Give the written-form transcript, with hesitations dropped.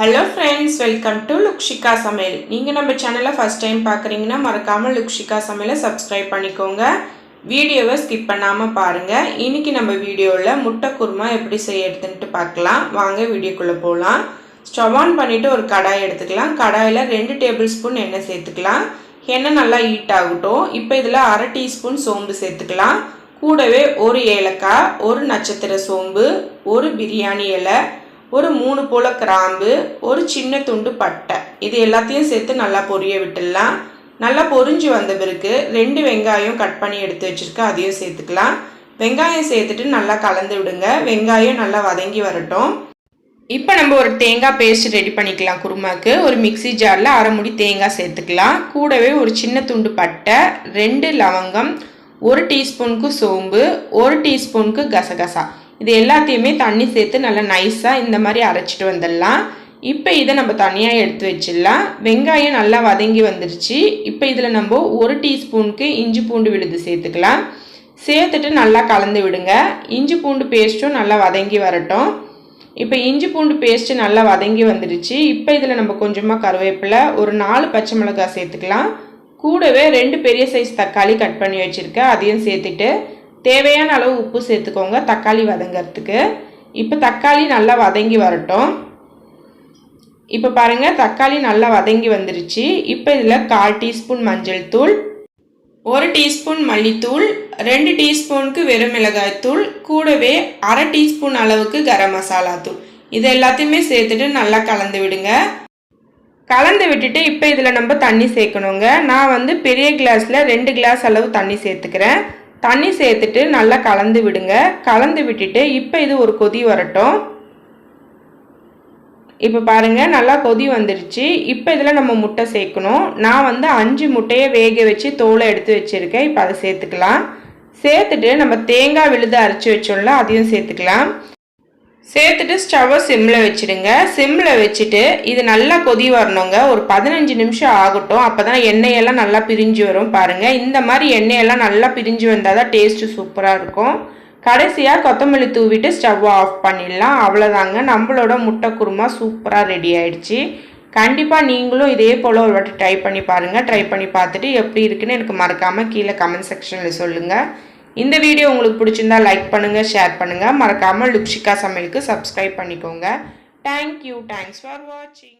Hello friends, welcome to Lukshika Samayal. நீங்க நம்ம சேனலை ஃபர்ஸ்ட் டைம் பார்க்கறீங்கன்னா மறக்காம லுக்ஷிகா சமையலை சப்ஸ்கிரைப் பண்ணிக்கோங்க. வீடியோவை ஸ்கிப் பண்ணாம பாருங்க. இன்னைக்கு நம்ம வீடியோல முட்டை குருமா எப்படி செய்யறதுன்னு பார்க்கலாம். வாங்க வீடியோக்குள்ள போலாம். ஸ்டவ் ஆன் பண்ணிட்டு ஒரு கடாய் எடுத்துக்கலாம். கடாயில 2 டேபிள்ஸ்பூன் எண்ணெய் சேர்த்துக்கலாம். எண்ணெய் நல்லா ஹீட் ஆகட்டும். இப்போ இதுல 1/2 டீஸ்பூன் சோம்பு சேர்த்துக்கலாம். கூடவே ஒரு ஏலக்காய், ஒரு நட்சத்திர சோம்பு, ஒரு பிரியாணி இலை, ஒரு 3 போல கிராம்பு, ஒரு சின்ன துண்டு பட்டை, இது எல்லாத்தையும் சேர்த்து நல்லா பொரிய விட்டுடலாம். நல்லா பொரிஞ்சு வந்த பிறகு 2 வெங்காயம் கட் பண்ணி எடுத்து வச்சிருக்கேன், அதையும் சேர்த்துக்கலாம். வெங்காயம் சேர்த்துட்டு நல்லா கலந்து விடுங்க. வெங்காயம் நல்லா வதங்கி வரட்டும். இப்போ நம்ம ஒரு தேங்காய் பேஸ்ட் ரெடி பண்ணிக்கலாம். குருமாக்கு ஒரு மிக்சி ஜாரில் 1/2 மூடி தேங்காய் சேர்த்துக்கலாம். கூடவே ஒரு சின்ன துண்டு பட்டை, 2 லவங்கம், 1 டீஸ்பூனுக்கு சோம்பு, 1 டீஸ்பூனுக்கு கசகசா, இது எல்லாத்தையுமே தண்ணி சேர்த்து நல்லா நைஸாக இந்த மாதிரி அரைச்சிட்டு வந்துடலாம். இப்போ இதை நம்ம தனியாக எடுத்து வச்சிடலாம். வெங்காயம் நல்லா வதங்கி வந்துருச்சு. இப்போ இதில் நம்ம 1 டீஸ்பூனுக்கு இஞ்சி பூண்டு விழுது சேர்த்துக்கலாம். சேர்த்துட்டு நல்லா கலந்து விடுங்க. இஞ்சி பூண்டு பேஸ்ட்டும் நல்லா வதங்கி வரட்டும். இப்போ இஞ்சி பூண்டு பேஸ்ட்டு நல்லா வதங்கி வந்துருச்சு. இப்போ இதில் நம்ம கொஞ்சமாக கருவேப்பிலை, ஒரு 4 பச்சை மிளகாய் சேர்த்துக்கலாம். கூடவே 2 பெரிய சைஸ் தக்காளி கட் பண்ணி வச்சுருக்கேன், அதையும் சேர்த்துட்டு தேவையான அளவு உப்பு சேர்த்துக்கோங்க தக்காளி வதங்கிறதுக்கு. இப்போ தக்காளி நல்லா வதங்கி வரட்டும். இப்போ பாருங்கள் தக்காளி நல்லா வதங்கி வந்துருச்சு. இப்போ இதில் 1/4 டீஸ்பூன் மஞ்சள் தூள், 1 டீஸ்பூன் மல்லித்தூள், 2 டீஸ்பூனுக்கு வெறும் மிளகாய் தூள், கூடவே 1/2 டீஸ்பூன் அளவுக்கு கரம் மசாலா தூள், இது எல்லாத்தையுமே சேர்த்துட்டு நல்லா கலந்து விடுங்க. கலந்து விட்டுட்டு இப்போ இதில் நம்ம தண்ணி சேர்க்கணுங்க. நான் பெரிய கிளாஸில் 2 கிளாஸ் அளவு தண்ணி சேர்த்துக்கிறேன். தண்ணி சேர்த்துட்டு நல்லா கலந்து விடுங்க. கலந்து விட்டுட்டு இப்போ இது ஒரு கொதி வரட்டும். இப்போ பாருங்கள் நல்லா கொதி வந்துருச்சு. இப்போ இதில் நம்ம முட்டை சேர்க்கணும். நான் 5 முட்டையை வேக வச்சு தோலை எடுத்து வச்சுருக்கேன். இப்போ அதை சேர்த்துக்கலாம். சேர்த்துட்டு நம்ம தேங்காய் விழுது அரைச்சி வச்சோம்ல, அதையும் சேர்த்துக்கலாம். சேர்த்துட்டு ஸ்டவ்வை சிம்மில் வச்சுடுங்க. சிம்மில் வச்சுட்டு இது நல்லா கொதி வரணுங்க. ஒரு 15 நிமிஷம் ஆகட்டும். அப்போ தான் எண்ணெயெல்லாம் நல்லா பிரிஞ்சு வரும். பாருங்கள் இந்த மாதிரி எண்ணெயெல்லாம் நல்லா பிரிஞ்சு வந்தால் தான் டேஸ்ட்டு சூப்பராக இருக்கும். கடைசியாக கொத்தமல்லி தூவிட்டு ஸ்டவ்வை ஆஃப் பண்ணிடலாம். அவ்வளோதாங்க, நம்மளோட முட்டை குருமா சூப்பராக ரெடி ஆயிடுச்சு. கண்டிப்பாக நீங்களும் இதே போல் ஒரு வாட்டி ட்ரை பண்ணி பாருங்கள். ட்ரை பண்ணி பார்த்துட்டு எப்படி இருக்குன்னு எனக்கு மறக்காமல் கீழே கமெண்ட் செக்ஷனில் சொல்லுங்கள். இந்த வீடியோ உங்களுக்கு பிடிச்சிருந்தா லைக் பண்ணுங்கள், ஷேர் பண்ணுங்கள். மறக்காமல் லுக்ஷிகா சமையலுக்கு சப்ஸ்கிரைப் பண்ணிக்கோங்க. தேங்க்யூ, தேங்க்ஸ் ஃபார் வாட்சிங்.